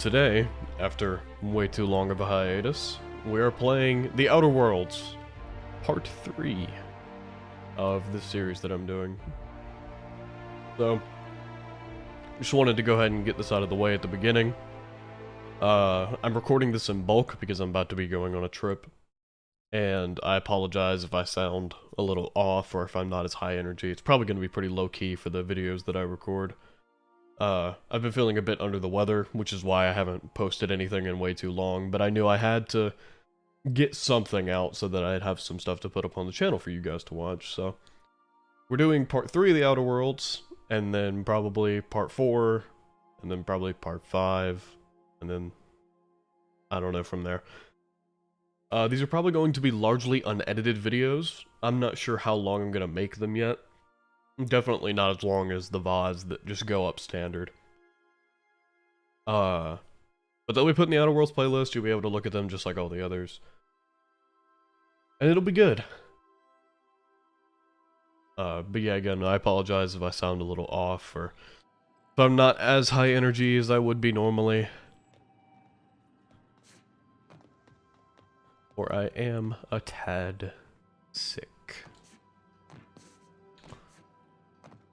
today, after way too long of a hiatus, we are playing The Outer Worlds, Part 3 of this series that I'm doing. So, just wanted to go ahead and get this out of the way at the beginning. I'm recording this in bulk because I'm about to be going on a trip, and I apologize if I sound a little off or if I'm not as high energy. It's probably going to be pretty low-key for the videos that I record. I've been feeling a bit under the weather, which is why I haven't posted anything in way too long, but I knew I had to get something out so that I'd have some stuff to put up on the channel for you guys to watch, so... We're doing Part 3 of The Outer Worlds, and then probably Part 4, and then probably Part 5, and then... I don't know from there. These are probably going to be largely unedited videos. I'm not sure how long I'm going to make them yet. Definitely not as long as the VODs that just go up standard. But they'll be put in the Outer Worlds playlist, you'll be able to look at them just like all the others. And it'll be good. But yeah, again, I apologize if I sound a little off, or if I'm not as high energy as I would be normally. Or I am a tad sick.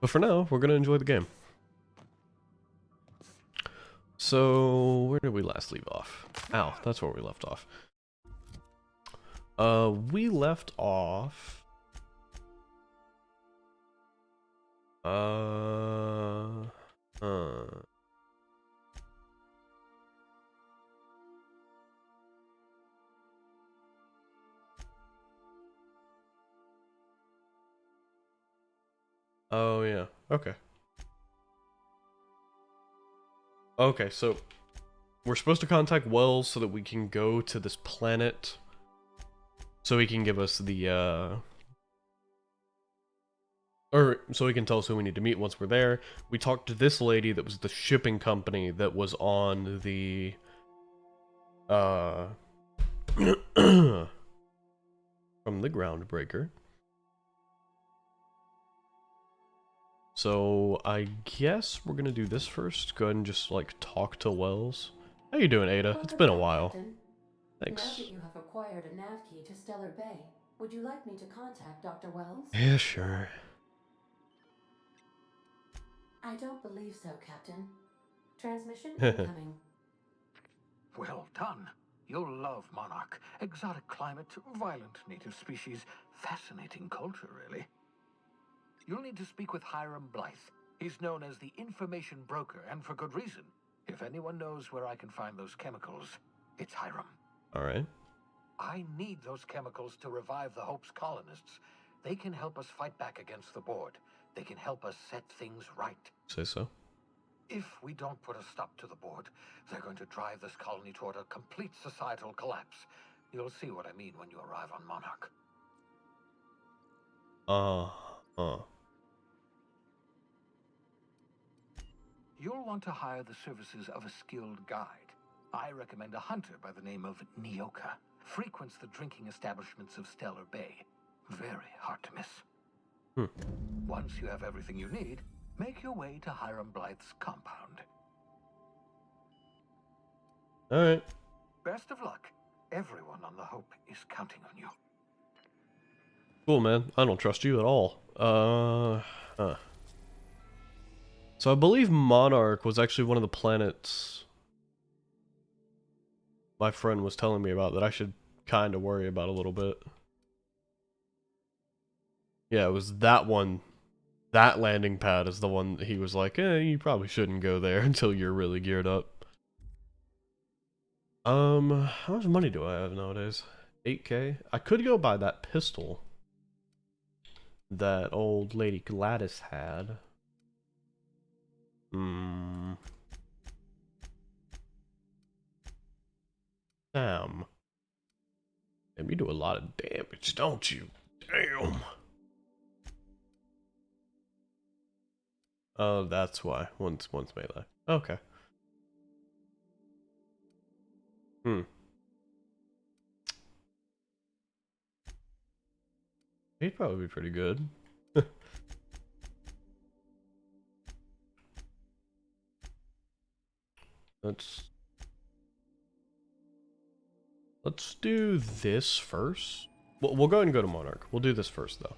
But for now, we're going to enjoy the game. So, where did we last leave off? Ow, that's where we left off. We left off... Oh, yeah. Okay. Okay, so we're supposed to contact Wells so that we can go to this planet so he can give us the, or so he can tell us who we need to meet once we're there. We talked to this lady that was the shipping company that was on the, from the Groundbreaker. So, I guess we're gonna do this first. Go ahead and just, like, talk to Wells. How you doing, Ada? It's been a while. Captain. Thanks. Now that you have acquired a nav key to Stellar Bay, would you like me to contact Dr. Wells? Yeah, sure. I don't believe so, Captain. Transmission incoming. Well done. You'll love Monarch. Exotic climate, violent native species, fascinating culture, really. You'll need to speak with Hiram Blythe. He's known as the information broker, and for good reason. If anyone knows where I can find those chemicals, it's Hiram. Alright. I need those chemicals to revive the Hope's colonists. They can help us fight back against the Board. They can help us set things right. Say so. If we don't put a stop to the Board, they're going to drive this colony toward a complete societal collapse. You'll see what I mean when you arrive on Monarch. You'll want to hire the services of a skilled guide. I recommend a hunter by the name of Nyoka. Frequents the drinking establishments of Stellar Bay. Very hard to miss. Once you have everything you need, make your way to Hiram Blythe's compound. Alright. Best of luck. Everyone on the Hope is counting on you. Cool, man. I don't trust you at all. So I believe Monarch was actually one of the planets my friend was telling me about that I should kind of worry about a little bit. Yeah, it was that one. That landing pad is the one that he was like, you probably shouldn't go there until you're really geared up. How much money do I have nowadays? 8K? I could go buy that pistol that old lady Gladys had. Damn. Damn, you do a lot of damage, don't you? Damn. Oh, that's why. Once melee. Okay. He'd probably be pretty good. Let's Let's do this first. We'll go ahead and go to Monarch. We'll do this first, though.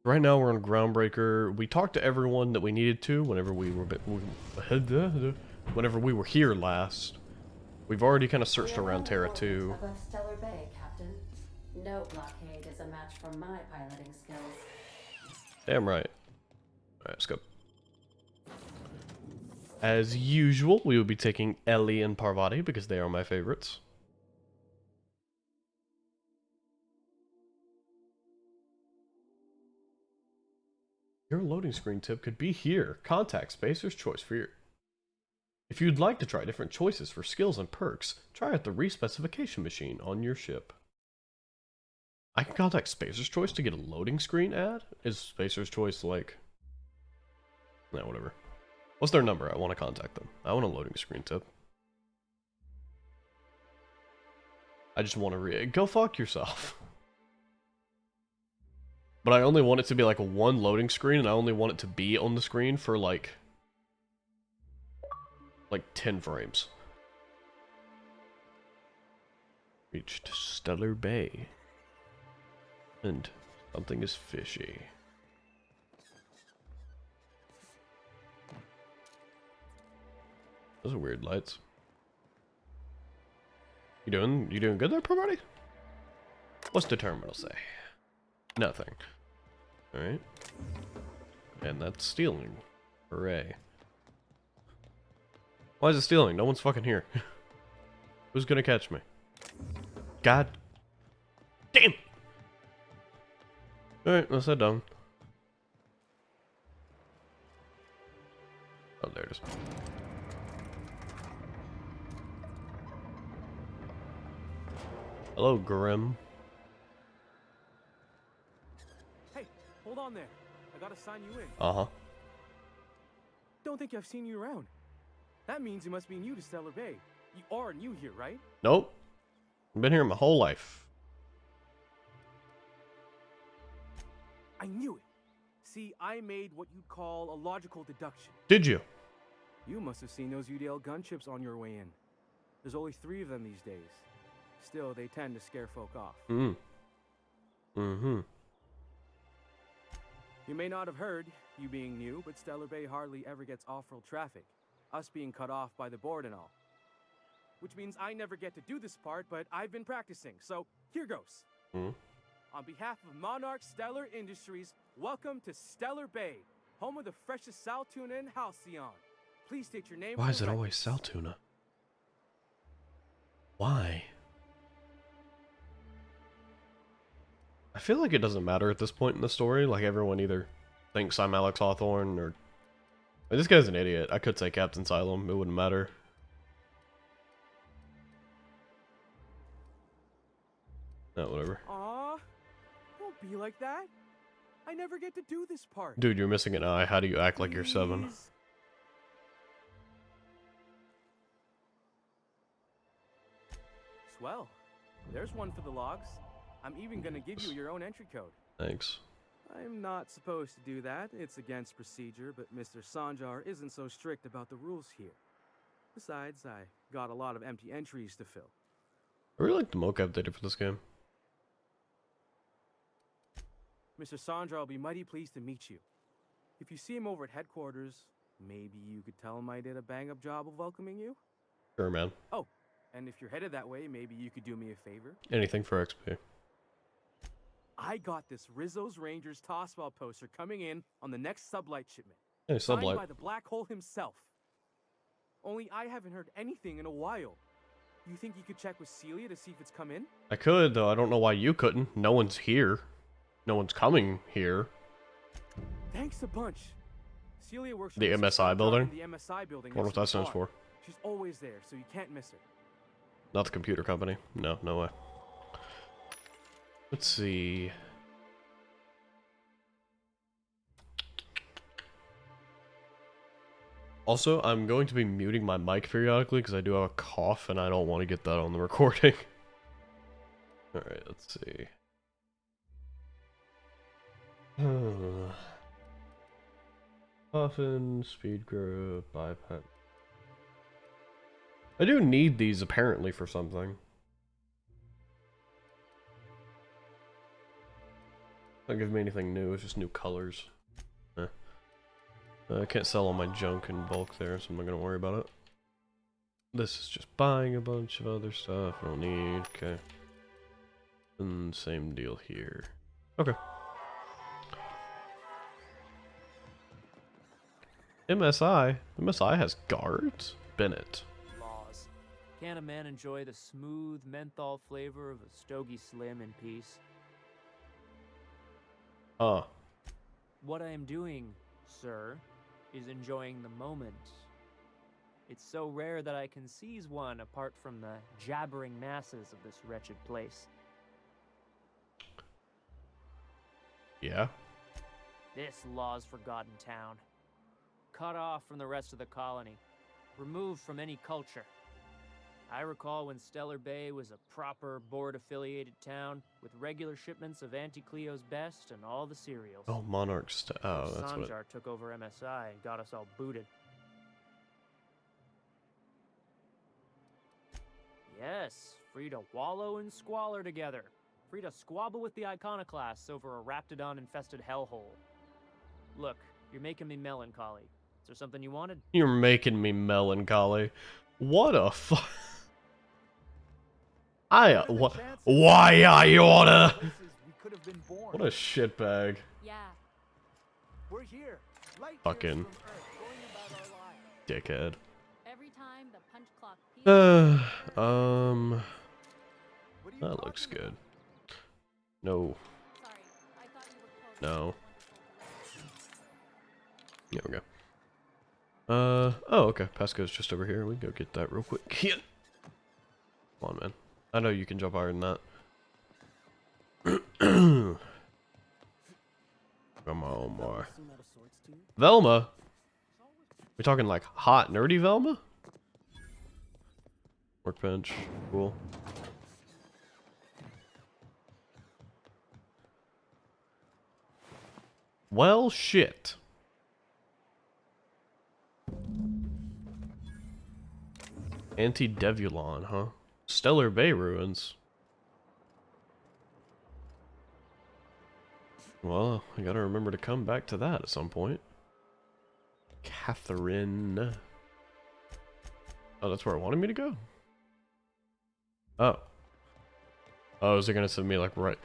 Right now, we're on Groundbreaker. We talked to everyone that we needed to whenever we were here last. We've already kind of searched around Terra too. Above Stellar Bay, Captain. No blockade is a match for my piloting skills. Damn right. Alright, let's go. As usual, we will be taking Ellie and Parvati because they are my favorites. Your loading screen tip could be here. Contact Spacer's Choice for your... If you'd like to try different choices for skills and perks, try out the respecification machine on your ship. I can contact Spacer's Choice to get a loading screen ad? Is Spacer's Choice like... Nah, whatever. What's their number? I want to contact them. I want a loading screen tip. I just want to go fuck yourself. But I only want it to be like one loading screen, and I only want it to be on the screen for like 10 frames. Reached Stellar Bay. And something is fishy. Those are weird lights. You doing good there, Parvati? What's the terminal say? Nothing. Alright. And that's stealing. Hooray. Why is it stealing? No one's fucking here. Who's gonna catch me? God damn! Alright, let's head down. Oh, there it is. Hello, Grim. Hey, hold on there. I gotta sign you in. Uh-huh. Don't think I've seen you around. That means you must be new to Stellar Bay. You are new here, right? Nope. I've been here my whole life. I knew it. See, I made what you'd call a logical deduction. Did you? You must have seen those UDL gunships on your way in. There's only 3 of them these days. Still, they tend to scare folk off. Mm-hmm. You may not have heard, you being new, but Stellar Bay hardly ever gets off-world traffic. Us being cut off by the board and all. Which means I never get to do this part, but I've been practicing, so here goes. On behalf of Monarch Stellar Industries, welcome to Stellar Bay, home of the freshest sal tuna in Halcyon. Please state your name. Why is it always sal tuna? Why? I feel like it doesn't matter at this point in the story. Like, everyone either thinks I'm Alex Hawthorne or... Like, this guy's an idiot. I could say Captain Sylam. It wouldn't matter. No, whatever. Aw, don't be like that. I never get to do this part. Dude, you're missing an eye. How do you act like you're 7? Please. Swell. There's one for the logs. I'm even gonna give you your own entry code. Thanks. I'm not supposed to do that. It's against procedure, but Mr. Sanjar isn't so strict about the rules here. Besides, I got a lot of empty entries to fill. I really like the mocap they did for this game. Mr. Sanjar will be mighty pleased to meet you. If you see him over at headquarters, maybe you could tell him I did a bang-up job of welcoming you? Sure, man. Oh, and if you're headed that way, maybe you could do me a favor? Anything for XP. I got this Rizzo's Rangers Tossball poster coming in on the next sublight shipment. Hey, Signed sublight. by the Black Hole himself. Only I haven't heard anything in a while. You think you could check with Celia to see if it's come in? I could, though. I don't know why you couldn't. No one's here. No one's coming here. Thanks a bunch. Celia works The for Mrs. MSI Sanjar building? in the MSI building. I wonder what that next to the stands bar. for. She's always there, so you can't miss her. Not the computer company. No, no way. Let's see. Also, I'm going to be muting my mic periodically because I do have a cough and I don't want to get that on the recording. Alright, let's see. Coffin, speed growth, bypass. I do need these apparently for something. Don't give me anything new, it's just new colors. I can't sell all my junk in bulk there, so I'm not gonna worry about it. This is just buying a bunch of other stuff I don't need. Okay. And same deal here. Okay. MSI? MSI has guards? Bennett. Laws. Can a man enjoy the smooth menthol flavor of a stogie Slim in peace? What I am doing, sir, is enjoying the moment. It's so rare that I can seize one apart from the jabbering masses of this wretched place. Yeah? This law's forgotten town. Cut off from the rest of the colony. Removed from any culture. I recall when Stellar Bay was a proper board-affiliated town with regular shipments of Auntie Cleo's best and all the cereals. Oh, Monarch's. Oh, that's what. Sanjar took over MSI and got us all booted. Yes, free to wallow in squalor together. Free to squabble with the iconoclasts over a raptidon-infested hellhole. Look, you're making me melancholy. Is there something you wanted? You're making me melancholy. What a what? Why are you wanna? What a shitbag. Yeah. We're here. Light Fucking years from Earth, going about our lives. dickhead. Every time the punch clock peaks. What are you That talking looks about? good. No, Sorry, I thought you were close. no. There we go. Oh, okay. Pasco's just over here. We can go get that real quick. Come on, man. I know you can jump higher than that. Come on, boy. Velma? We talking like hot, nerdy Velma? Workbench. Cool. Well, shit. Antedevulon, huh? Stellar Bay ruins. Well, I gotta remember to come back to that at some point. Catherine. Oh, that's where it wanted me to go? Oh. Oh, is it gonna send me like right?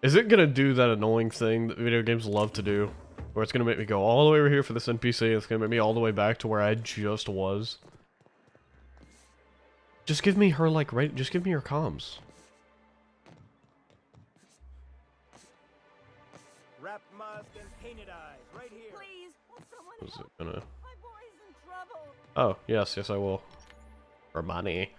Is it gonna do that annoying thing that video games love to do? Where it's gonna make me go all the way over here for this NPC, it's gonna make me all the way back to where I just was? Just give me her, like, right, just give me her comms. Wrapped mask and painted eyes, right here. Please, will someone Is it help? gonna... My boy's in trouble. Oh, yes, yes I will. For money.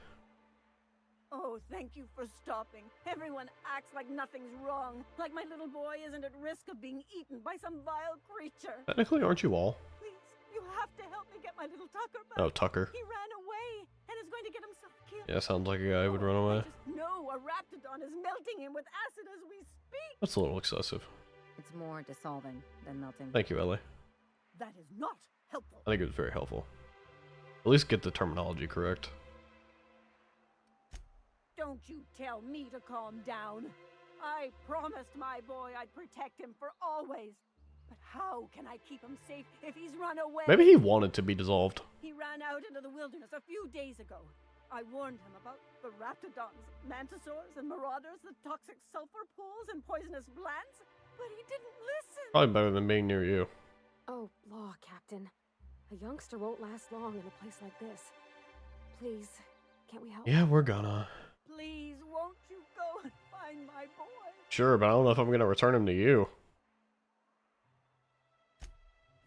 Oh, thank you for stopping. Everyone acts like nothing's wrong. Like my little boy isn't at risk of being eaten by some vile creature. Technically, aren't you all? Please, you have to help me get my little Tucker back. Oh, Tucker. He ran away and is going to get himself killed. Yeah, sounds like a guy who would run I away. just know a raptidon is melting him with acid as we speak. That's a little excessive. It's more dissolving than melting. Thank you, Ellie. That is not helpful. I think it was very helpful. At least get the terminology correct. Don't you tell me to calm down. I promised my boy I'd protect him for always. But how can I keep him safe if he's run away? Maybe he wanted to be dissolved. He ran out into the wilderness a few days ago. I warned him about the raptidons, mantisaurs, and marauders, the toxic sulfur pools, and poisonous plants, but he didn't listen. Probably better than being near you. Oh, law, Captain. A youngster won't last long in a place like this. Please, can't we help? Yeah, we're gonna. Please, won't you go and find my boy? Sure, but I don't know if I'm gonna return him to you.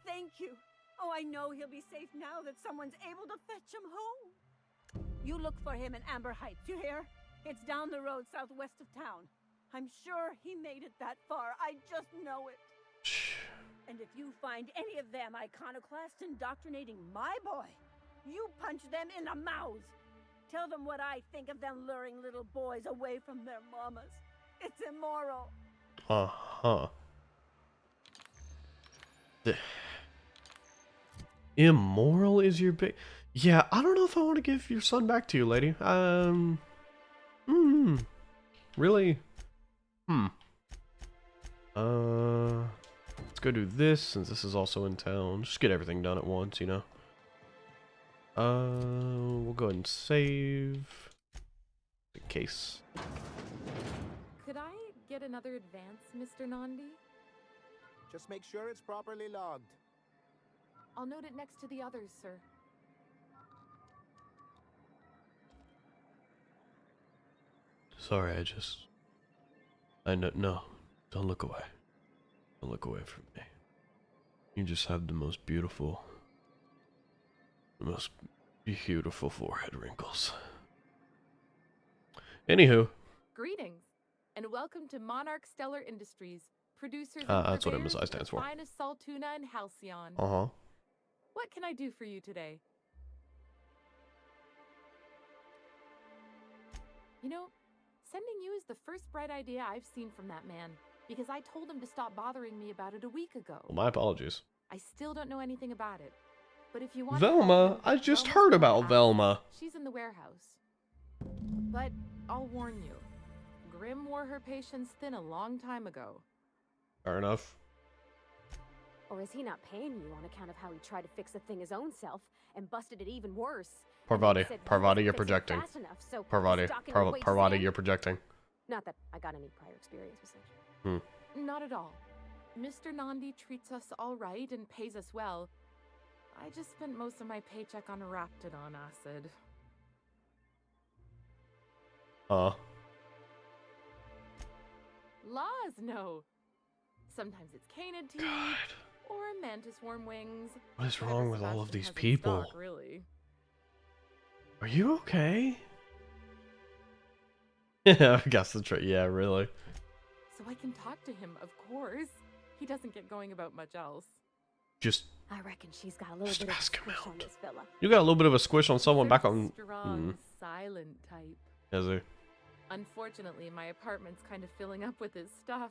Thank you. Oh, I know he'll be safe now that someone's able to fetch him home. You look for him in Amber Heights, you hear? It's down the road southwest of town. I'm sure he made it that far. I just know it. Shh. And if you find any of them iconoclasts indoctrinating my boy, you punch them in the mouths. Tell them what I think of them luring little boys away from their mamas. It's immoral. Uh-huh. Immoral is your big... Yeah, I don't know if I want to give your son back to you, lady. Really? Let's go do this since this is also in town. Just get everything done at once, you know. We'll go ahead and save in case. Could I get another advance, Mr. Nandi? Just make sure it's properly logged. I'll note it next to the others, sir. Sorry, I know, no, don't look away. Don't look away from me. You just have the most beautiful forehead wrinkles. Anywho. Greetings, and welcome to Monarch Stellar Industries, producers That's what and MSI purveyors stands of for. the finest salt tuna and halcyon. Uh-huh. What can I do for you today? You know, sending you is the first bright idea I've seen from that man, because I told him to stop bothering me about it a week ago. Well, my apologies. I still don't know anything about it. But if you want Velma? I just heard about Velma. She's in the warehouse. But I'll warn you, Grim wore her patience thin a long time ago. Fair enough. Or is he not paying you on account of how he tried to fix the thing his own self and busted it even worse? Parvati, you're projecting. Parvati, you're projecting. Not that I got any prior experience with such. Not at all. Mr. Nandi treats us all right and pays us well. I just spent most of my paycheck on Raptidon acid. Laws, no. Sometimes it's canid tea, or mantis worm wings. What is wrong with all of these Sebastian has in people? stock, really. Are you okay? Yeah, I guess that's right. Yeah, really. So I can talk to him, of course. He doesn't get going about much else. Just I reckon she's got a little bit of ask him squish on out. this fella. You got a little bit of a squish on someone back Very on. strong, silent type. Is he? Unfortunately, my apartment's kind of filling up with his stuff,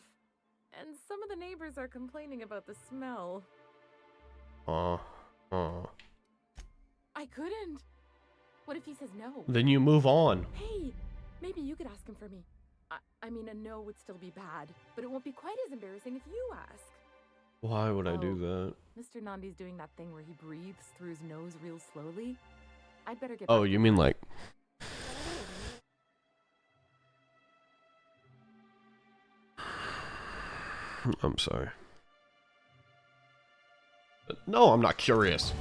and some of the neighbors are complaining about the smell. Oh. I couldn't. What if he says no? Then you move on. Hey, maybe you could ask him for me. I mean, a no would still be bad, but it won't be quite as embarrassing if you ask. Why would I do that? Mr. Nandi's doing that thing where he breathes through his nose real slowly. I'd better get Oh, back you to mean that. like? I'm sorry. No, I'm not curious.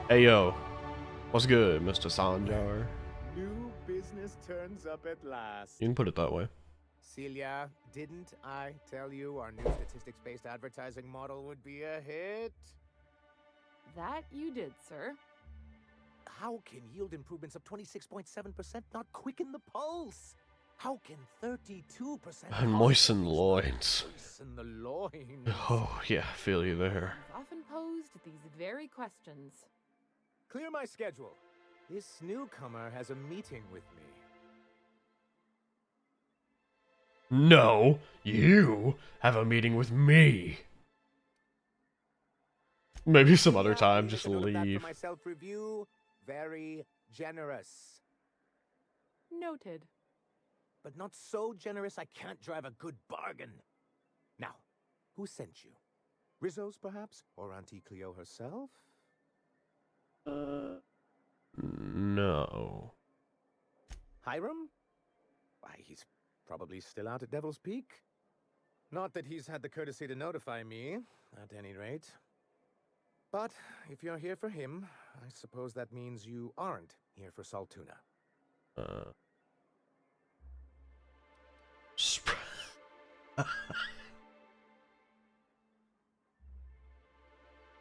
Hey yo, what's good, Mr. Sanjar? New business turns up at last. You can put it that way. Celia, didn't I tell you our new statistics-based advertising model would be a hit? That you did, sir. How can yield improvements of 26.7% not quicken the pulse? How can 32% And moisten loins. moisten the loins? Oh yeah, I feel you there. I've often posed these very questions. Clear my schedule. This newcomer has a meeting with me. No, you have a meeting with me. Maybe some other time, just Make a note of that leave. for my self-review. Very generous. Noted. But not so generous I can't drive a good bargain. Now, who sent you? Rizzo's, perhaps? Or Auntie Cleo herself? No. Hiram? Why, he's probably still out at Devil's Peak. Not that he's had the courtesy to notify me, at any rate. But if you're here for him, I suppose that means you aren't here for Saltuna.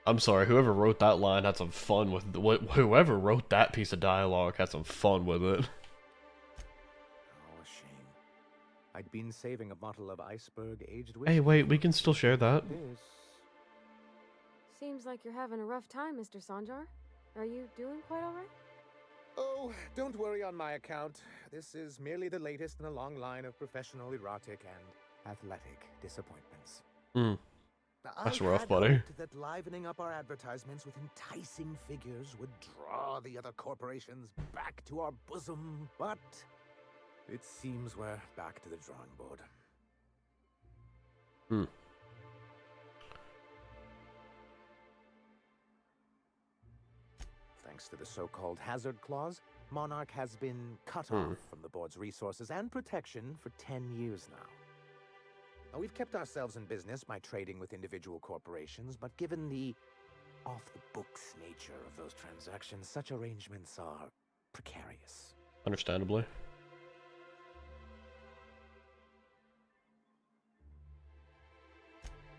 I'm sorry, whoever wrote that line had some fun with whoever wrote that piece of dialogue had some fun with it. Oh, a shame. I'd been saving a bottle of iceberg aged whiskey. Hey, wait, we can still share that. This. Seems like you're having a rough time, Mr. Sanjar. Are you doing quite all right? Oh, don't worry on my account. This is merely the latest in a long line of professional erotic and athletic disappointments. That's I rough, had buddy. hoped that livening up our advertisements with enticing figures would draw the other corporations back to our bosom, but it seems we're back to the drawing board. Hmm. Thanks to the so-called hazard clause, Monarch has been cut off from the board's resources and protection for 10 years now. Now, we've kept ourselves in business by trading with individual corporations, but given the off-the-books nature of those transactions, such arrangements are precarious. Understandably.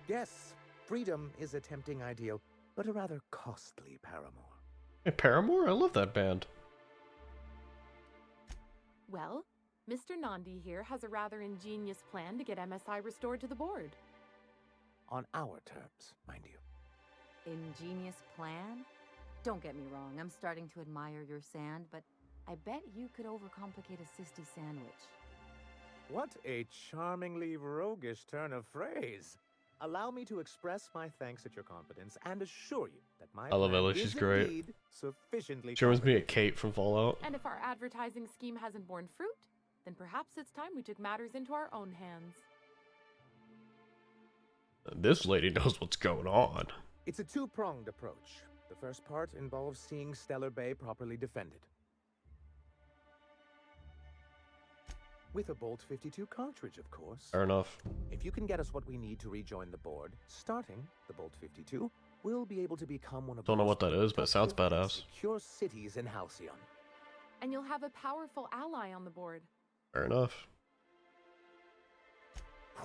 Yes, freedom is a tempting ideal, but a rather costly paramour. Hey, Paramore? I love that band. Well, Mr. Nandi here has a rather ingenious plan to get MSI restored to the board. On our terms, mind you. Ingenious plan? Don't get me wrong, I'm starting to admire your sand, but I bet you could overcomplicate a sisty sandwich. What a charmingly roguish turn of phrase. Allow me to express my thanks at your confidence and assure you that my I love plan Ellie, is she's great. indeed sufficiently She reminds me of complicated. Kate from Fallout. And if our advertising scheme hasn't borne fruit, then perhaps it's time we took matters into our own hands. This lady knows what's going on. It's a two-pronged approach. The first part involves seeing Stellar Bay properly defended. With a Bolt 52 cartridge, of course. Fair enough. If you can get us what we need to rejoin the board, starting the Bolt 52, we'll be able to become one of Don't the know what most that is, but it sounds productive and badass. secure cities in Halcyon. And you'll have a powerful ally on the board. Fair enough.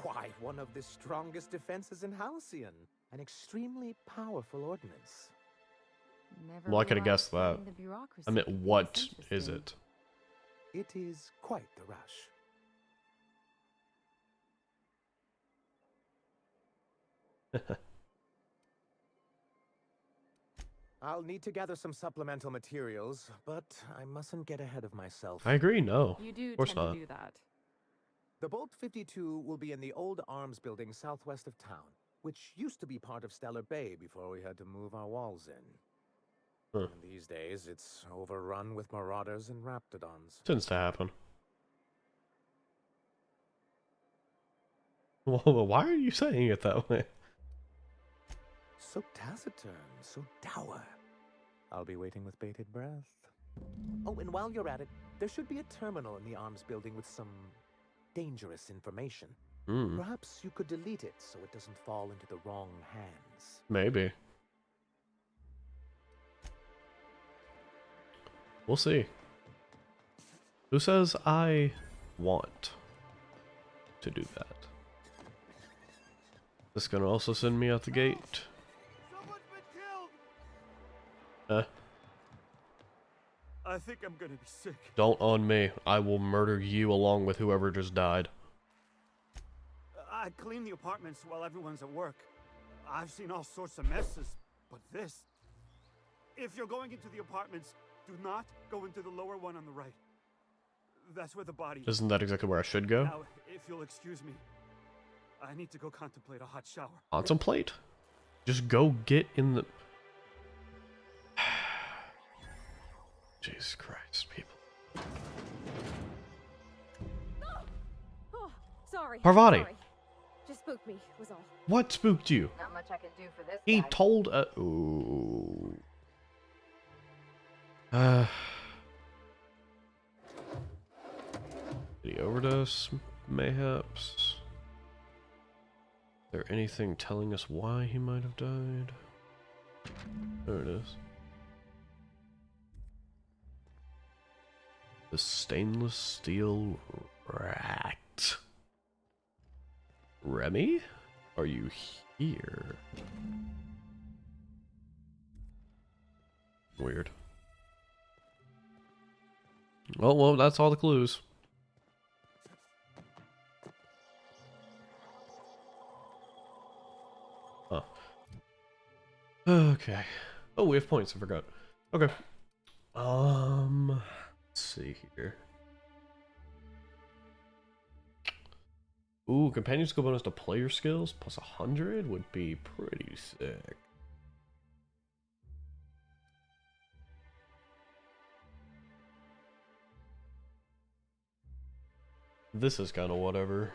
Why, one of the strongest defenses in Halcyon. An extremely powerful ordnance. Never Well, I could have realized guessed that. studying the bureaucracy I meant, could be what this is interesting. it? It is quite the rush. I'll need to gather some supplemental materials, but I mustn't get ahead of myself. I agree, no. You do Of course tend not. to do that. The Bolt 52 will be in the old arms building southwest of town, which used to be part of Stellar Bay before we had to move our walls in. Huh. And these days, it's overrun with marauders and raptidons. Tends to happen. Well, why are you saying it that way? So taciturn, so dour. I'll be waiting with bated breath. Oh, and while you're at it, there should be a terminal in the arms building with some dangerous information. Hmm, Perhaps you could delete it so it doesn't fall into the wrong hands. maybe. We'll see. Who says I want to do that? This gonna also send me out the gate? Someone's been killed! I think I'm gonna be sick. Don't on me. I will murder you along with whoever just died. I clean the apartments while everyone's at work. I've seen all sorts of messes, but this... If you're going into the apartments, do not go into the lower one on the right. That's where the body is. Isn't that exactly where I should go? Now, if you'll excuse me, I need to go contemplate a hot shower. Contemplate? Just go get in the... Jesus Christ, people. Oh, sorry. Parvati. Sorry. Just spooked me, was all. What spooked you? Not much I can do for this He guy. told ooh. Did he overdose? Mayhaps. Is there anything telling us why he might have died? There it is. The stainless steel rat. Remy? Are you here? Weird. Well, that's all the clues. Huh. Okay. Oh, we have points, I forgot. Okay. Let's see here. Ooh, companion skill bonus to player skills plus 100 would be pretty sick. This is kind of whatever.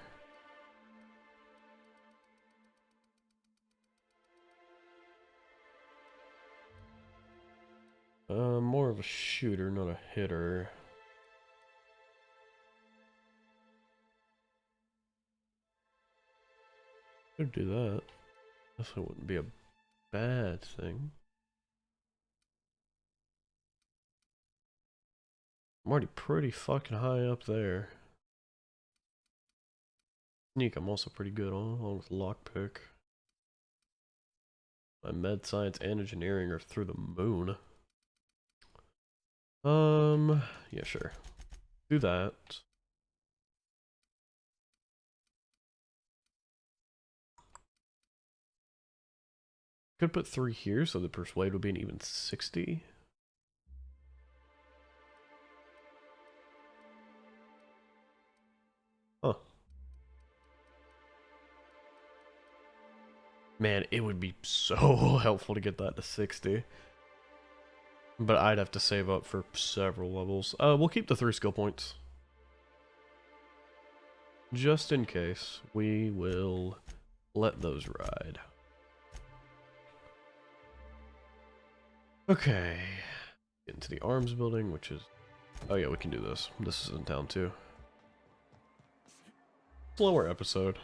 More of a shooter, not a hitter. Could do that. This wouldn't be a bad thing. I'm already pretty fucking high up there. Sneak, I'm also pretty good on, along with lockpick. My med science and engineering are through the moon. Yeah, sure. Do that. Could put 3 here, so the persuade would be an even 60. Huh. Man, it would be so helpful to get that to 60. But I'd have to save up for several levels. We'll keep the 3 skill points. Just in case, we will let those ride. Okay. Get into the arms building, which is... Oh yeah, we can do this. This is in town too. Slower episode.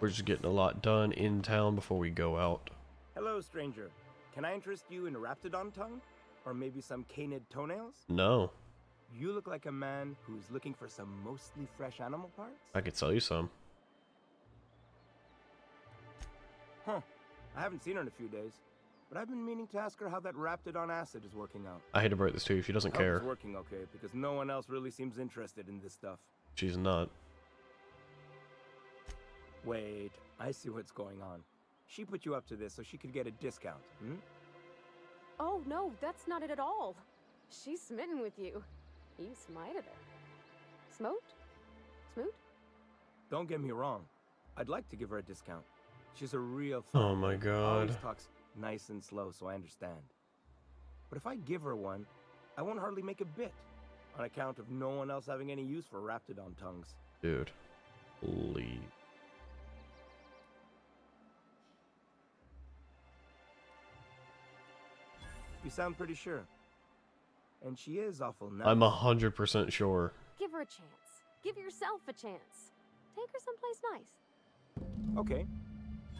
We're just getting a lot done in town before we go out. Hello, stranger. Can I interest you in Raptidon tongue? Or maybe some canid toenails? No. You look like a man who's looking for some mostly fresh animal parts? I could sell you some. Huh. I haven't seen her in a few days. But I've been meaning to ask her how that Raptidon acid is working out. I hate to break this to you, she doesn't I hope care. it's working okay, because no one else really seems interested in this stuff. She's not. Wait, I see what's going on. She put you up to this so she could get a discount, hmm? Oh, no, that's not it at all. She's smitten with you. You smited her. Smote? Smoot? Don't get me wrong. I'd like to give her a discount. She's a real Oh my Always god. talks nice and slow, so I understand. But if I give her one, I won't hardly make a bit, on account of no one else having any use for Raptidon tongues. Dude. Leave. You sound pretty sure. And she is awful nice. I'm 100% sure. Give her a chance. Give yourself a chance. Take her someplace nice. Okay,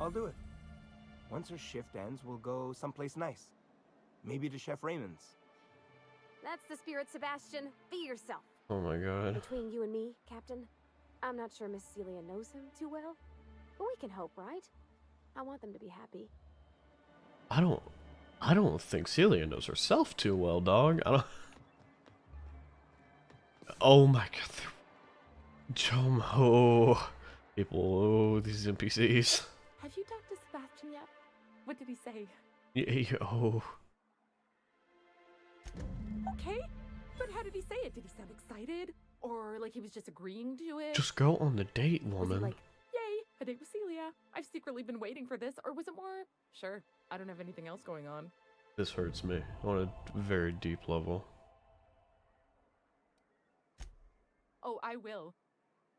I'll do it. Once her shift ends, we'll go someplace nice. Maybe to Chef Raymond's. That's the spirit, Sebastian. Be yourself. Oh my god. Between you and me, Captain, I'm not sure Miss Celia knows him too well, but we can hope, right? I want them to be happy. I don't think Celia knows herself too well, dog. I don't... Oh my god. Oh, people, oh, these NPCs. Have you talked to Sebastian yet? What did he say? Yeah, oh. Okay, but how did he say it? Did he sound excited? Or like he was just agreeing to it? Just go on the date, Was he woman. like, yay, a date with Celia. I've secretly been waiting for this. Or was it more, sure, I don't have anything else going on. This hurts me on a very deep level. Oh, I will.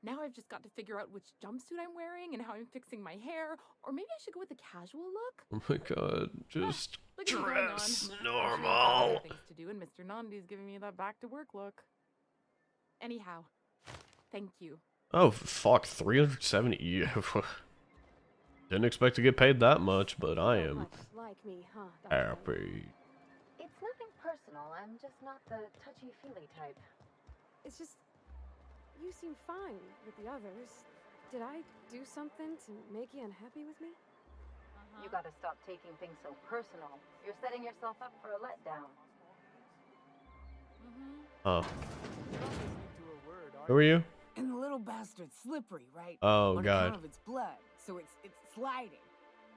Now I've just got to figure out which jumpsuit I'm wearing and how I'm fixing my hair. Or maybe I should go with a casual look. Oh my god, just Look at me going on. dress Actually, I've got normal. other things to do, and Mr. Nandi's giving me that back to work look. Anyhow, thank you. Oh, fuck, 370. Yeah. Didn't expect to get paid that much, but I So am much like me, huh, Dr. happy. It's nothing personal. I'm just not the touchy-feely type. It's just, you seem fine with the others. Did I do something to make you unhappy with me? You gotta stop taking things so personal. You're setting yourself up for a letdown. Oh. Who are you? And the little bastard's slippery, right? Oh, On God. account of its blood, so it's sliding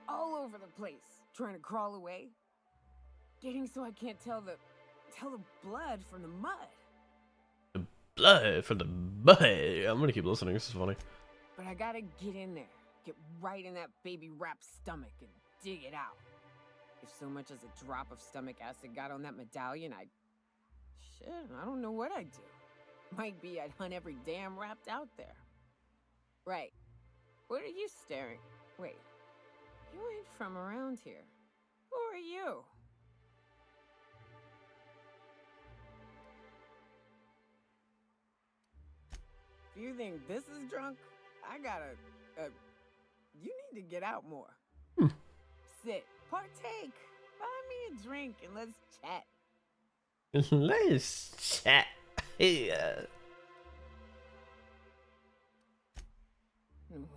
all over the place, trying to crawl away. Getting so I can't tell the blood from the mud. blood for the blood. I'm gonna keep listening. This is funny. But I gotta get in there, get right in that baby rap's stomach and dig it out. If so much as a drop of stomach acid got on that medallion, shit, I don't know what I'd do. Might be I'd hunt every damn rapt out there. Right. What are you staring? Wait. You ain't from around here. Who are you? If you think this is drunk, I gotta, you need to get out more. Sit, partake, buy me a drink, and let's chat. Let's chat. Yeah.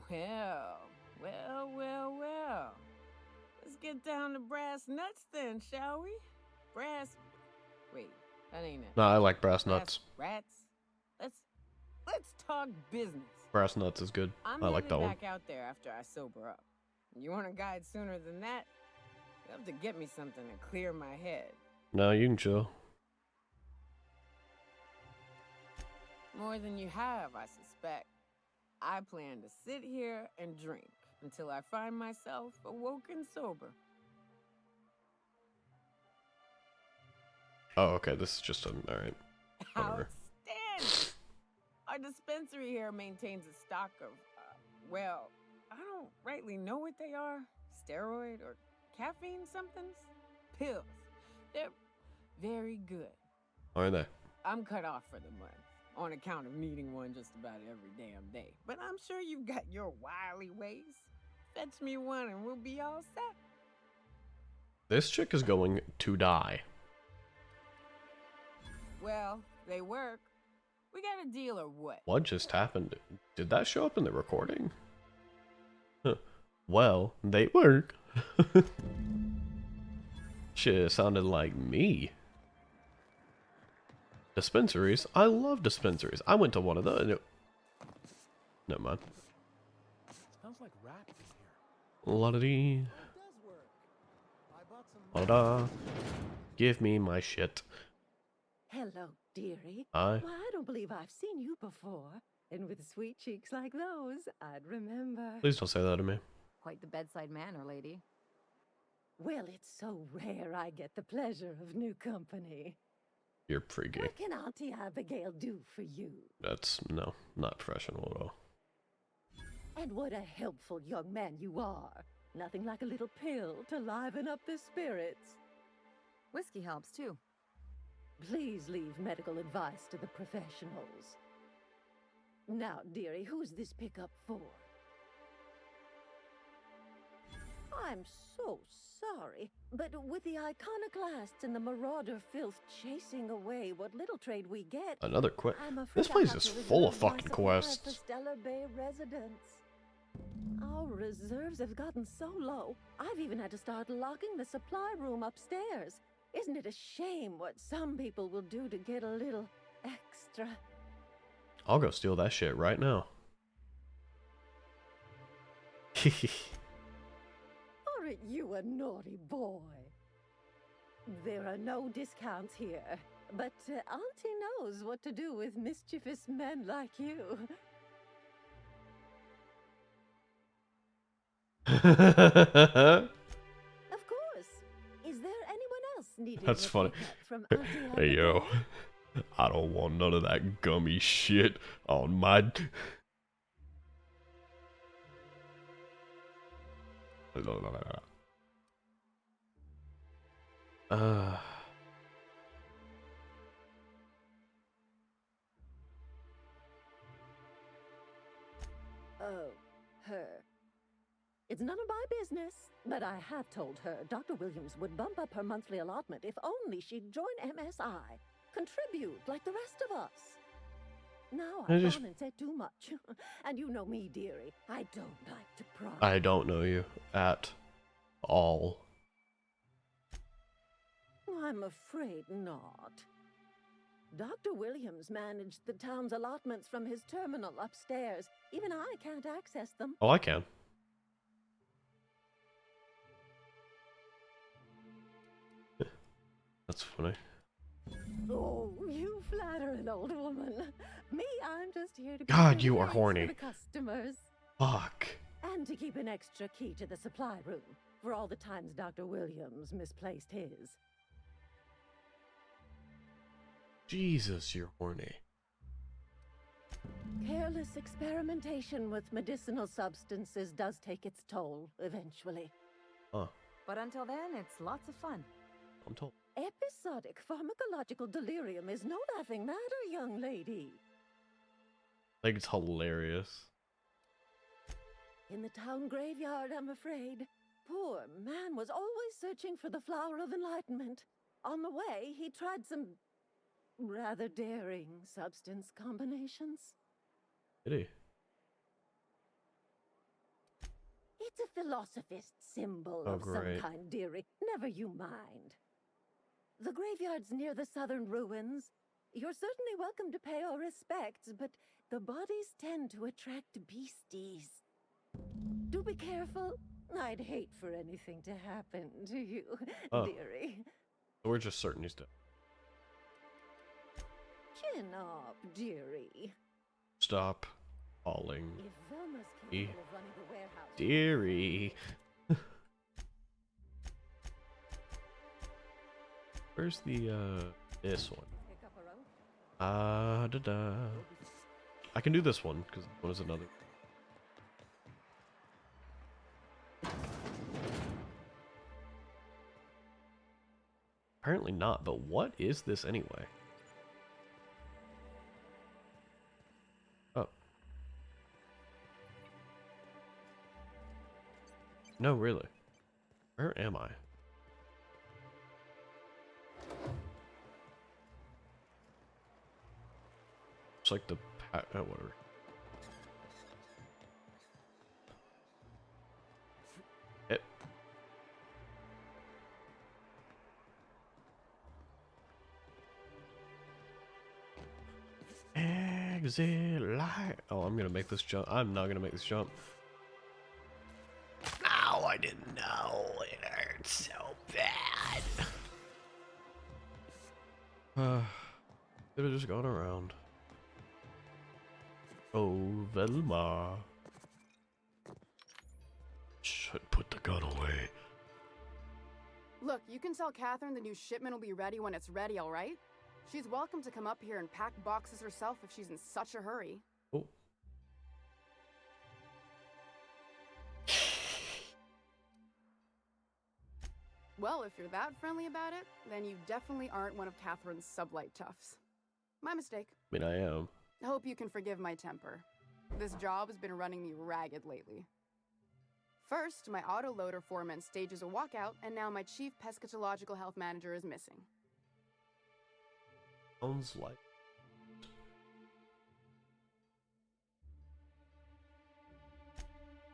Well. Let's get down to brass nuts then, shall we? Wait, that ain't it. No, I like brass nuts. Rats. Let's talk business. Brass nuts is good. I like that one. I'm back out there after I sober up. You want a guide sooner than that? You have to get me something to clear my head. No, you can chill. More than you have, I suspect. I plan to sit here and drink until I find myself awoken sober. Oh, okay. This is just alright. Whatever. Outstanding! Our dispensary here maintains a stock of, well, I don't rightly know what they are. Steroid or caffeine somethings? Pills. They're very good. Are they? I'm cut off for the month on account of needing one just about every damn day. But I'm sure you've got your wily ways. Fetch me one and we'll be all set. This chick is going to die. Well, they work. We got a deal or what? What just happened? Did that show up in the recording? Huh. Well, they work. Shit, sounded like me. Dispensaries? I love dispensaries. I went to one of those. Never mind. Smells like rats in here. La-da-dee. La-da. Give me my shit. Hello, dearie. Hi. Why, I don't believe I've seen you before. And with sweet cheeks like those, I'd remember. Please don't say that to me. Quite the bedside manner, lady. Well, it's so rare I get the pleasure of new company. You're freaky. What can Auntie Abigail do for you? That's, no, not professional at all. And what a helpful young man you are. Nothing like a little pill to liven up the spirits. Whiskey helps, too. Please leave medical advice to the professionals. Now, dearie, who's this pickup for? I'm so sorry, but with the iconoclasts and the marauder filth chasing away what little trade we get, Another quest. I'm afraid This place I'll have is to full of reserve my fucking supply quests. for Stellar Bay residents. Our reserves have gotten so low, I've even had to start locking the supply room upstairs. Isn't it a shame what some people will do to get a little extra? I'll go steal that shit right now. Aren't you a naughty boy? There are no discounts here, but Auntie knows what to do with mischievous men like you. Of course. Is there anyone else needing That's a funny. pickup from Auntie Hey, yo. Abigail? I don't want none of that gummy shit on my... Oh, her. It's none of my business, but I have told her Dr. Williams would bump up her monthly allotment if only she'd join MSI. Contribute like the rest of us. Now I've gone and said too much. And you know me, dearie. I don't like to pry. I don't know you at all. I'm afraid not. Dr. Williams managed the town's allotments from his terminal upstairs. Even I can't access them. Oh, I can. That's funny. Oh, you flatter errand, old woman. Me, I'm just here to be God, the you are face horny. for the customers. Fuck. And to keep an extra key to the supply room for all the times Dr. Williams misplaced his. Jesus, you're horny. Careless experimentation with medicinal substances does take its toll eventually. Huh. But until then, it's lots of fun. I'm told. Episodic pharmacological delirium is no laughing matter, young lady. Like, it's hilarious. In the town graveyard, I'm afraid. Poor man was always searching for the flower of enlightenment. On the way, he tried some rather daring substance combinations. Did he? It's a philosophist symbol Oh, of great. some kind, dearie. Never you mind. The graveyard's near the southern ruins. You're certainly welcome to pay our respects, but the bodies tend to attract beasties. Do be careful. I'd hate for anything to happen to you, dearie. We're just certain he's dead. Chin up, dearie. Stop calling If Velma's me capable of running the warehouse... dearie. Where's the, this one? Pick up her own. Da-da. I can do this one, because this one is another. Apparently not, but what is this anyway? Oh. No, really. Where am I? It's like the oh, whatever. It. Exit light. Oh, I'm gonna make this jump. I'm not gonna make this jump. No, I didn't know. It hurts so bad. Could have just gone around. Oh, Velma. Should put the gun away. Look, you can tell Catherine the new shipment will be ready when it's ready, all right? She's welcome to come up here and pack boxes herself if she's in such a hurry. Oh. Well, if you're that friendly about it, then you definitely aren't one of Catherine's sublight toughs. My mistake. I mean, I am. I hope you can forgive my temper. This job has been running me ragged lately. First, my autoloader foreman stages a walkout, and now my chief pescatological health manager is missing. Sounds like.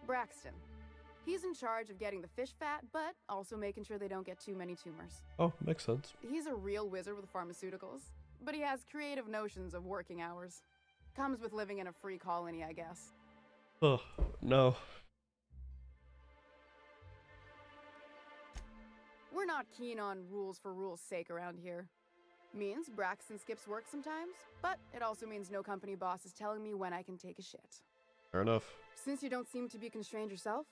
Braxton. He's in charge of getting the fish fat, but also making sure they don't get too many tumors. Oh, makes sense. He's a real wizard with pharmaceuticals, but he has creative notions of working hours. Comes with living in a free colony, I guess. Oh, no. We're not keen on rules for rules' sake around here. Means Braxton skips work sometimes, but it also means no company boss is telling me when I can take a shit. Fair enough. Since you don't seem to be constrained yourself,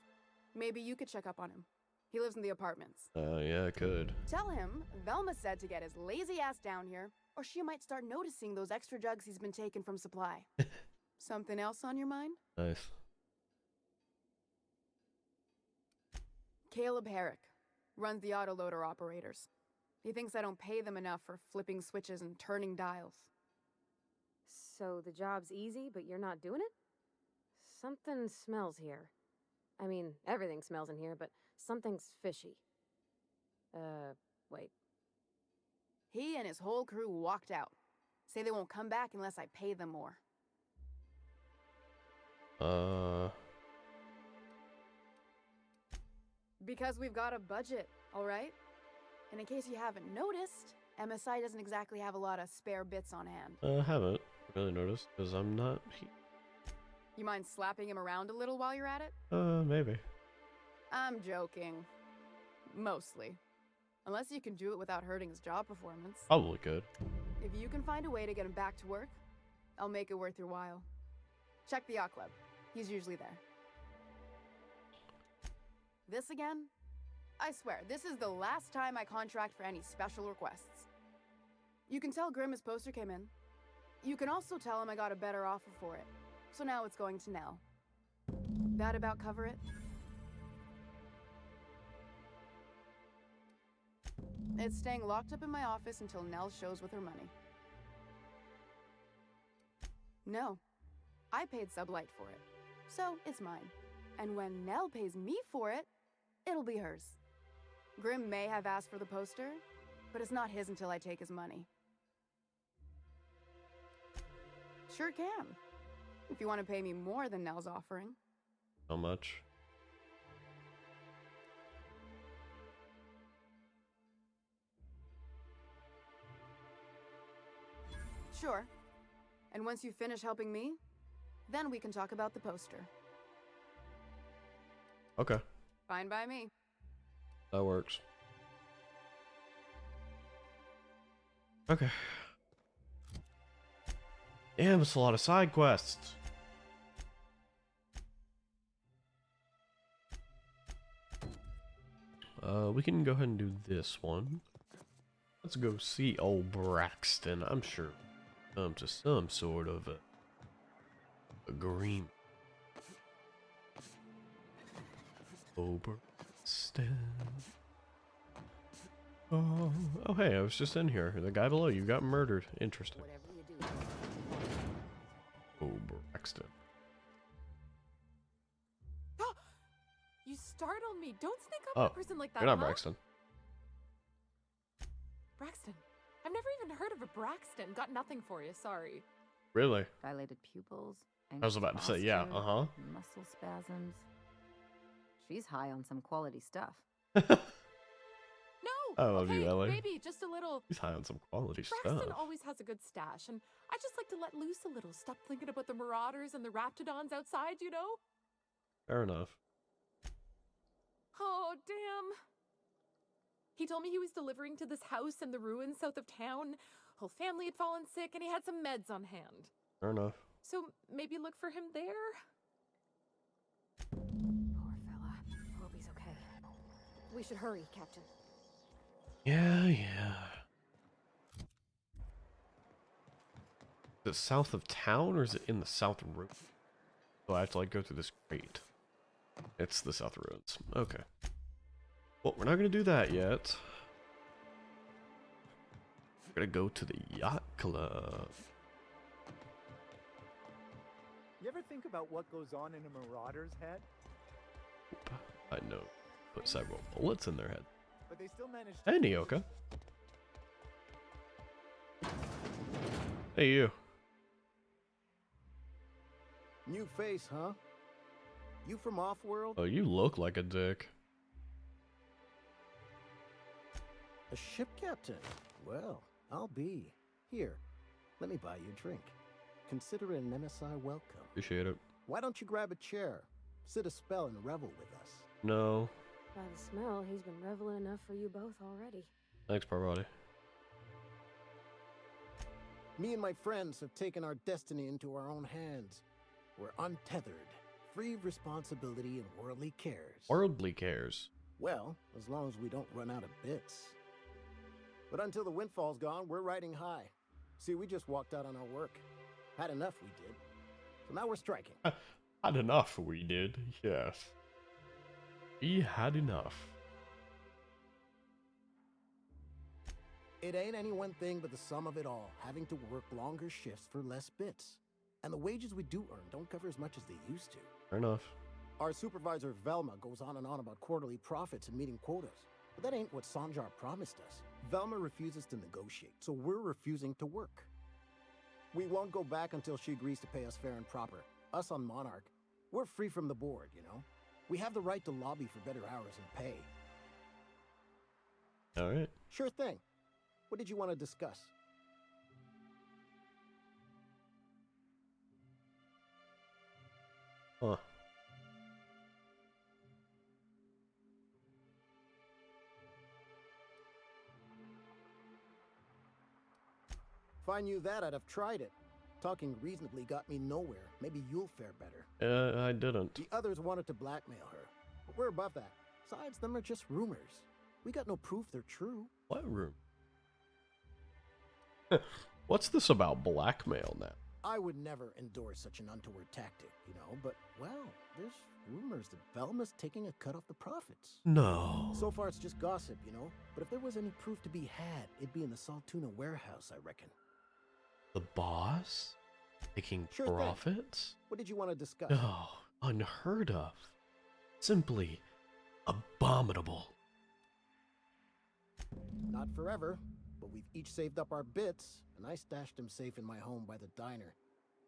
maybe you could check up on him. He lives in the apartments. Yeah, I could. Tell him Velma said to get his lazy ass down here, or she might start noticing those extra jugs he's been taking from supply. Something else on your mind? Nice. Caleb Herrick runs the autoloader operators. He thinks I don't pay them enough for flipping switches and turning dials. So the job's easy, but you're not doing it? Something smells here. I mean, everything smells in here, but something's fishy. Wait. He and his whole crew walked out. Say they won't come back unless I pay them more. Because we've got a budget, all right? And in case you haven't noticed, MSI doesn't exactly have a lot of spare bits on hand. I haven't really noticed, because I'm not... You mind slapping him around a little while you're at it? Maybe. I'm joking. Mostly. Unless you can do it without hurting his job performance. Probably could. If you can find a way to get him back to work, I'll make it worth your while. Check the yacht club. He's usually there. This again? I swear, this is the last time I contract for any special requests. You can tell Grimm his poster came in. You can also tell him I got a better offer for it. So now it's going to Nell. That about cover it? It's staying locked up in my office until Nell shows with her money. No, I paid Sublight for it, so it's mine. And when Nell pays me for it, it'll be hers. Grimm may have asked for the poster, but it's not his until I take his money. Sure can, if you want to pay me more than Nell's offering. How much? Sure. And once you finish helping me, then we can talk about the poster. Okay. Fine by me. That works. Okay. Damn, it's a lot of side quests. We can go ahead and do this one. Let's go see old Braxton. I'm sure come to some sort of agreement. Old Braxton. Oh, hey, I was just in here. The guy below you got murdered. Interesting. Oh, Braxton. You startled me. Don't sneak up Oh, on a person like that. you're not huh? Braxton. Braxton. I've never even heard of a Braxton. Got nothing for you. Sorry. Really? Dilated pupils. I was about to say, yeah, posture, muscle spasms. She's high on some quality stuff. No. I love okay, you, Ellie. Maybe just a little. He's high on some quality Braxton stuff. always has a good stash, and I just like to let loose a little. Stop thinking about the marauders and the raptidons outside. You know. Fair enough. Oh, damn. He told me he was delivering to this house in the ruins south of town. Whole family had fallen sick and he had some meds on hand. Fair enough. So maybe look for him there? Poor fella. Hope he's okay. We should hurry, Captain. Yeah. Is it south of town or is it in the south room? So I have to like go through this grate. It's the south ruins. Okay. Well, we're not gonna do that yet. We're gonna go to the yacht club. You ever think about what goes on in a marauder's head? I know. Put several bullets in their head. But they still manage Hey, Nyoka. Hey, you. New face, huh? You from Offworld? Oh, you look like a dick. A ship captain? Well, I'll be. Here, let me buy you a drink. Consider it an MSI welcome. Appreciate it. Why don't you grab a chair? Sit a spell and revel with us. No. By the smell, he's been reveling enough for you both already. Thanks, Parvati. Me and my friends have taken our destiny into our own hands. We're untethered, free of responsibility and worldly cares. Worldly cares. Well, as long as we don't run out of bits. But until the windfall's gone, we're riding high. See, we just walked out on our work. Had enough, we did. So now we're striking. Had enough, we did. Yes. We had enough. It ain't any one thing but the sum of it all, having to work longer shifts for less bits. And the wages we do earn don't cover as much as they used to. Fair enough. Our supervisor Velma goes on and on about quarterly profits and meeting quotas. But that ain't what Sanjar promised us. Velma refuses to negotiate, so we're refusing to work. We won't go back until she agrees to pay us fair and proper. Us on Monarch, we're free from the board, you know? We have the right to lobby for better hours and pay. Alright. Sure thing. What did you want to discuss? Huh. If I knew that, I'd have tried it. Talking reasonably got me nowhere. Maybe you'll fare better. I didn't. The others wanted to blackmail her. But we're above that. Besides, them are just rumors. We got no proof they're true. What room? What's this about blackmail now? I would never endorse such an untoward tactic, you know, but, well, there's rumors that Velma's taking a cut off the profits. No. So far, it's just gossip, you know, but if there was any proof to be had, it'd be in the Saltuna warehouse, I reckon. The boss? Taking Sure profits? Thing. What did you want to discuss? No, unheard of. Simply abominable. Not forever, but we've each saved up our bits, and I stashed them safe in my home by the diner.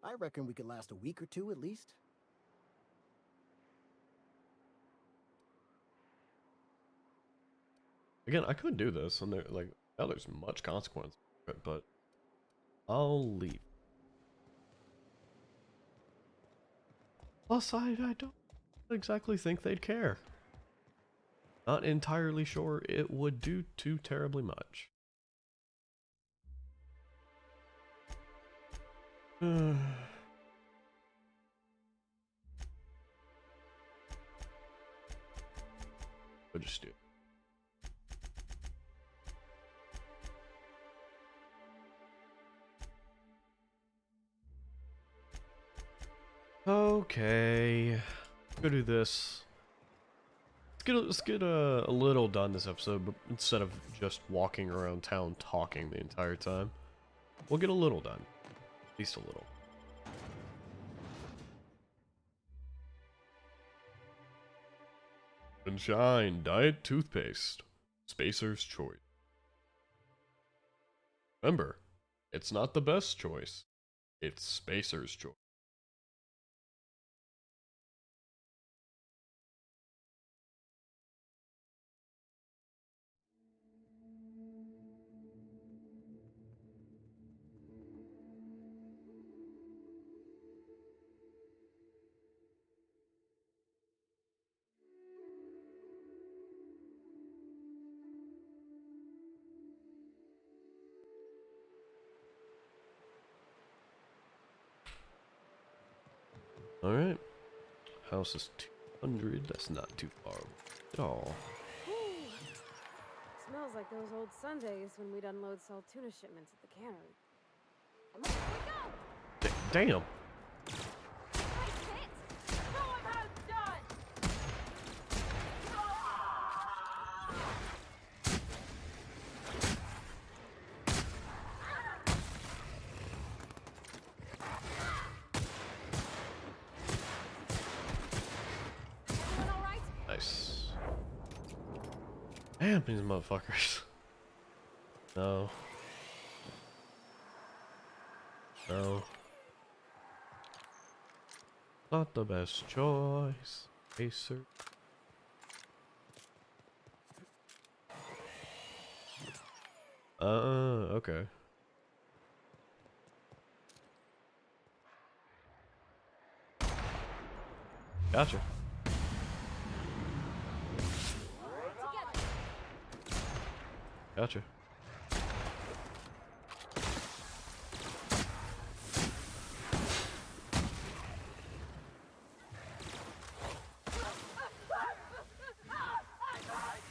I reckon we could last a week or two at least. Again, I could do this, and there, like, now there's much consequence, but I'll leave. Plus, I don't exactly think they'd care. Not entirely sure it would do too terribly much. I'll just do it. Okay, go do this. Let's get a little done this episode, but instead of just walking around town talking the entire time, we'll get a little done. At least a little. Sunshine Diet Toothpaste. Spacer's choice. Remember, it's not the best choice. It's Spacer's choice. Alright. House is 200. That's not too far at all. Smells like those old Sundays when we'd unload Saltuna shipments at the cannery. Damn. Nice. Damn, these motherfuckers. No. No. Not the best choice. Pacer. Okay. Gotcha. Gotcha.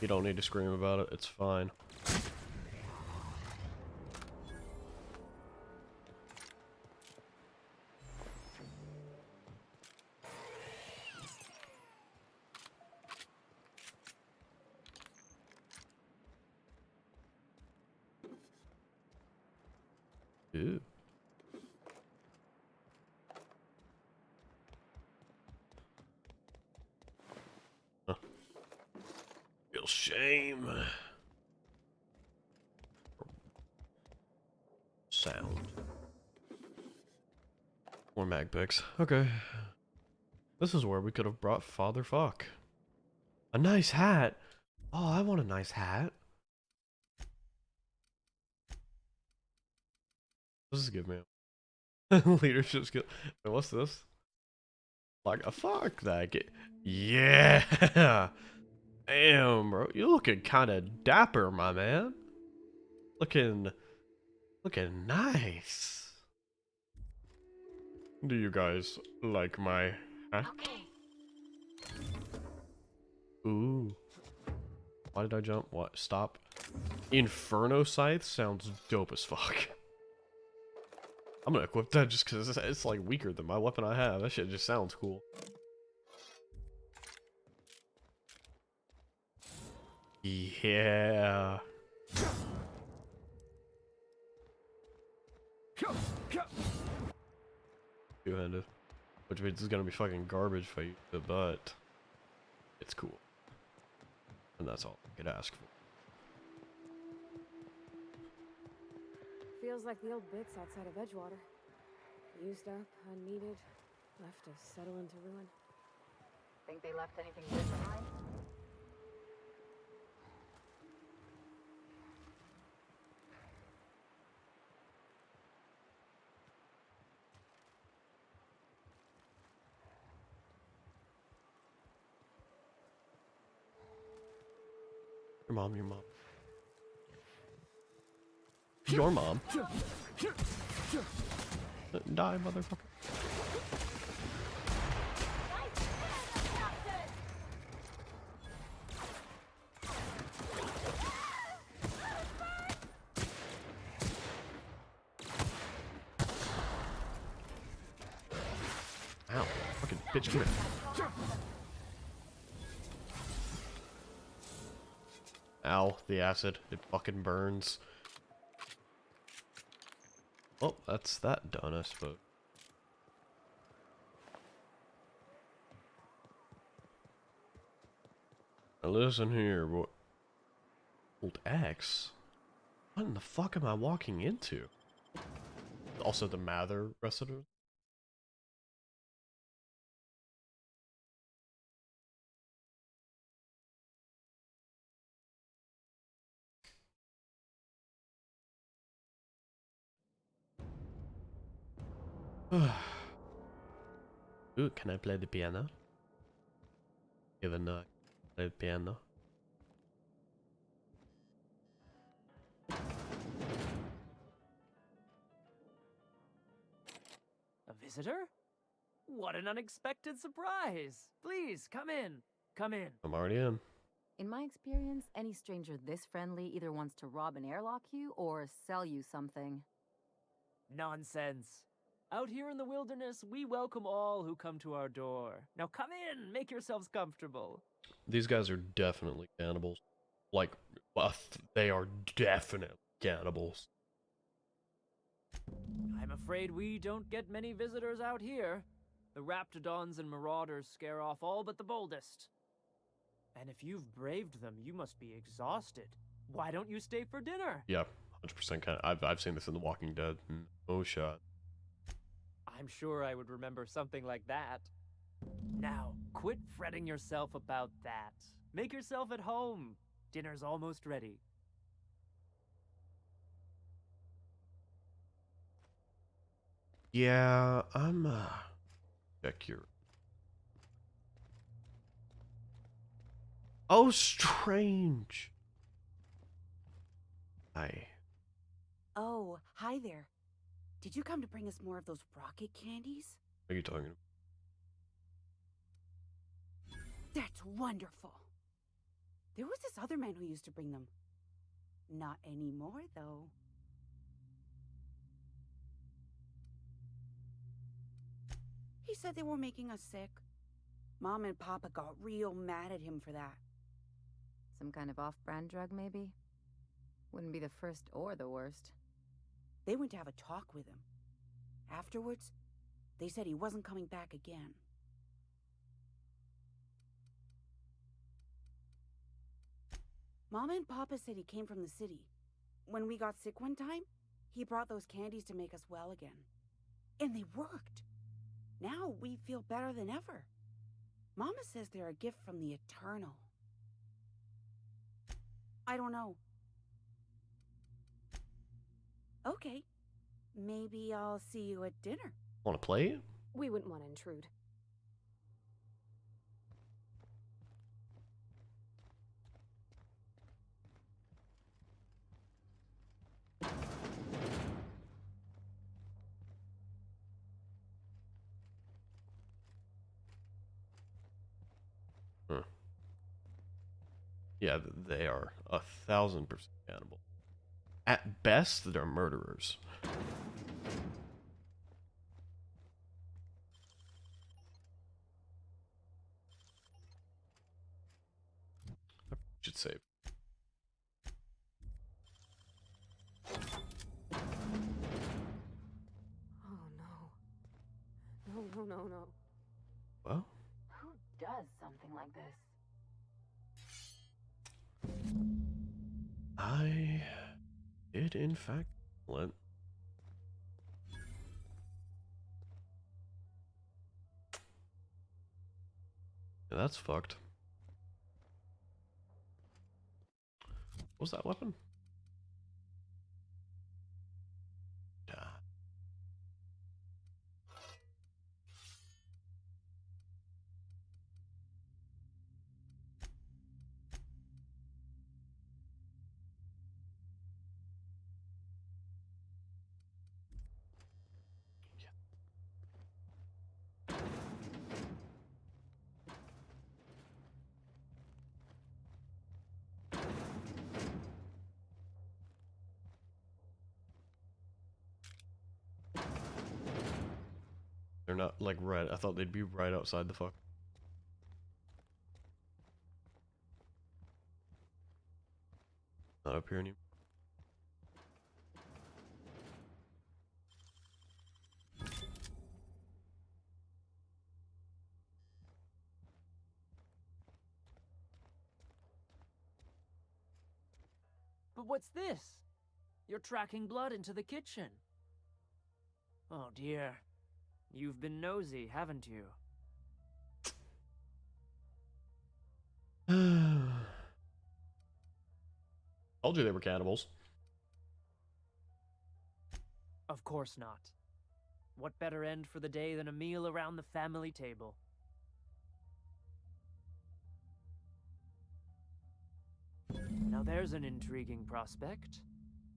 You don't need to scream about it, it's fine. Ew. Huh. Real shame. Sound. More mag picks. Okay. This is where we could have brought Father Fuck. A nice hat. Oh, I want a nice hat. What does this give me? Leadership skill. Wait, what's this? Like a fuck that. Yeah. Damn, bro. You're looking kind of dapper, my man. Looking Looking nice. Do you guys like my hat? Ooh. Why did I jump? What? Stop. Inferno Scythe sounds dope as fuck. I'm gonna equip that just because it's like weaker than my weapon I have. That shit just sounds cool. Yeah. Two-handed. Which means it's gonna be fucking garbage for you, but it's cool. And that's all I could ask for. Feels like the old bits outside of Edgewater. Used up, unneeded, left to settle into ruin. Think they left anything good behind? Your mom, your mom. Your mom. Die, motherfucker. Ow, fucking bitch, come here. Ow, the acid, it fucking burns. Well, that's that done, I suppose. Now listen here, boy. Old X? What in the fuck am I walking into? Also the Mather resident? Ooh, can I play the piano? Even though I play the piano. A visitor? What an unexpected surprise! Please, come in. Come in. I'm already in. In my experience, any stranger this friendly either wants to rob and airlock you or sell you something. Nonsense. Out here in the wilderness, we welcome all who come to our door. Now come in, make yourselves comfortable. These guys are definitely cannibals. Like, they are definitely cannibals. I'm afraid we don't get many visitors out here. The raptidons and marauders scare off all but the boldest. And if you've braved them, you must be exhausted. Why don't you stay for dinner? Yeah, 100% kind of. I've seen this in The Walking Dead. Oh shot. I'm sure I would remember something like that. Now, quit fretting yourself about that. Make yourself at home. Dinner's almost ready. Yeah, I'm check your. Oh, strange. Hi. Oh, hi there. Did you come to bring us more of those rocket candies? What are you talking about? That's wonderful. There was this other man who used to bring them. Not anymore, though. He said they were making us sick. Mom and Papa got real mad at him for that. Some kind of off-brand drug, maybe? Wouldn't be the first or the worst. They went to have a talk with him. Afterwards, they said he wasn't coming back again. Mama and Papa said he came from the city. When we got sick one time, he brought those candies to make us well again. And they worked. Now we feel better than ever. Mama says they're a gift from the Eternal. I don't know. Okay. Maybe I'll see you at dinner. Want to play? We wouldn't want to intrude. Yeah, they are 1,000% cannibal. At best, they're murderers. I should save. Oh no. No, no, no, no. Well, Who does something like this? I did in fact kill it. Yeah, that's fucked. What was that weapon? Ah. They're not like right. I thought they'd be right outside the fuck. Not up here anymore. But what's this? You're tracking blood into the kitchen. Oh dear. You've been nosy, haven't you? Told you they were cannibals. Of course not. What better end for the day than a meal around the family table? Now there's an intriguing prospect.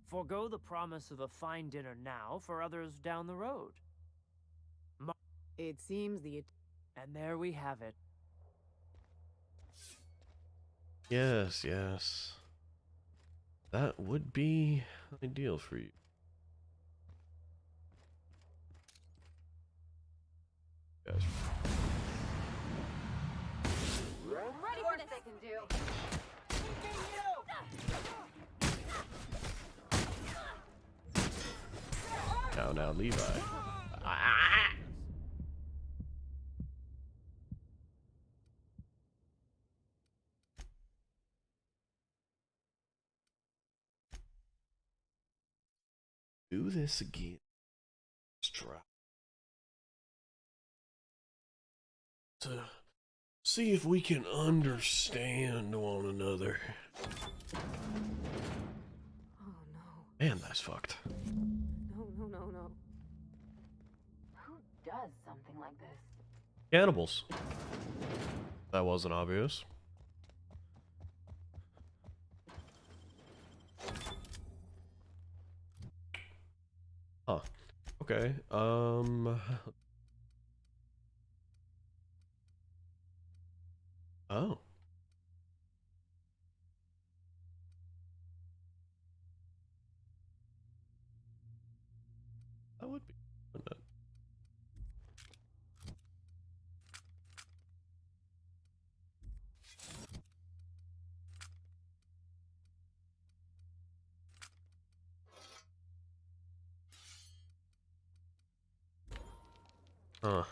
Forgo the promise of a fine dinner now for others down the road. It seems the... And there we have it. Yes, yes. That would be ideal for you. Guys. Ready for this? They can do. Now, Levi. Do this again. Let's try. To see if we can understand one another. Oh no. Man, that's fucked. No, no, no, no. Who does something like this? Cannibals. That wasn't obvious. Huh. Okay. Oh. That would be, wouldn't it? Huh.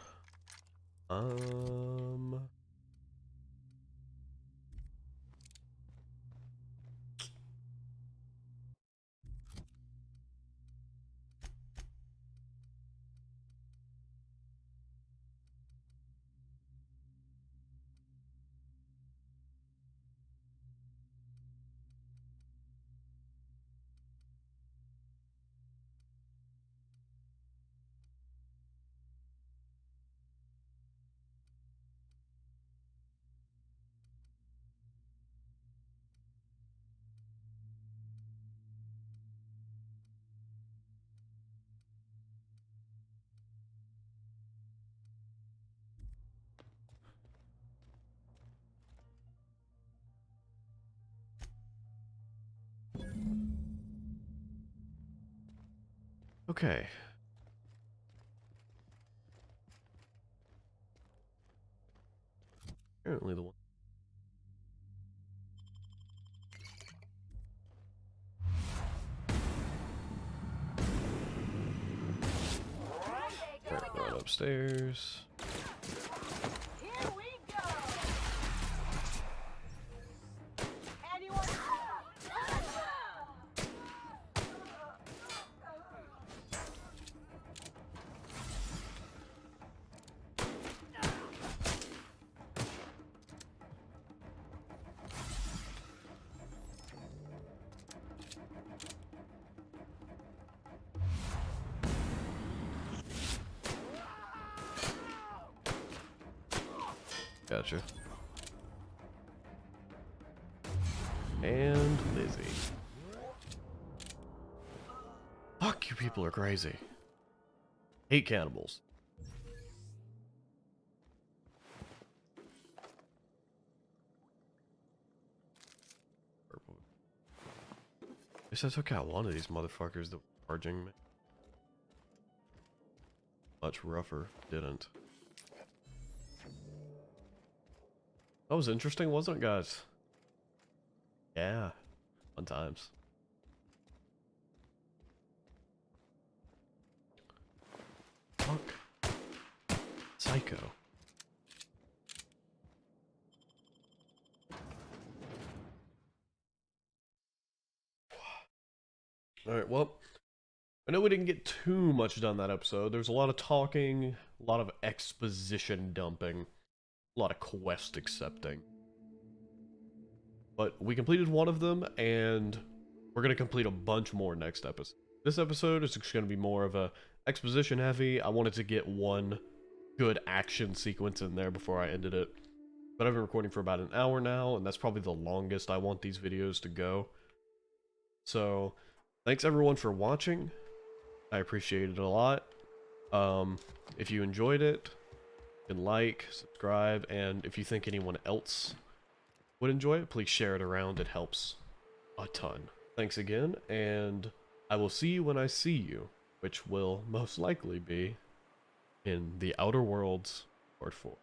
Okay. Apparently the one. Right, run upstairs. Here we go. Anyone? Gotcha. And Lizzie. Fuck, you people are crazy. Hate cannibals. At least I took out one of these motherfuckers that were charging me. Much rougher, didn't. That was interesting, wasn't it, guys? Yeah, fun times. Fuck. Psycho. Alright, well, I know we didn't get too much done that episode. There's a lot of talking, a lot of exposition dumping, a lot of quest accepting. But we completed one of them, and we're going to complete a bunch more next episode. This episode is just going to be more of a exposition heavy. I wanted to get one good action sequence in there before I ended it. But I've been recording for about an hour now, and that's probably the longest I want these videos to go. So, thanks everyone for watching. I appreciate it a lot. If you enjoyed it, you can like, subscribe, and if you think anyone else would enjoy it, please share it around. It helps a ton. Thanks again, and I will see you when I see you, which will most likely be in The Outer Worlds Part 4.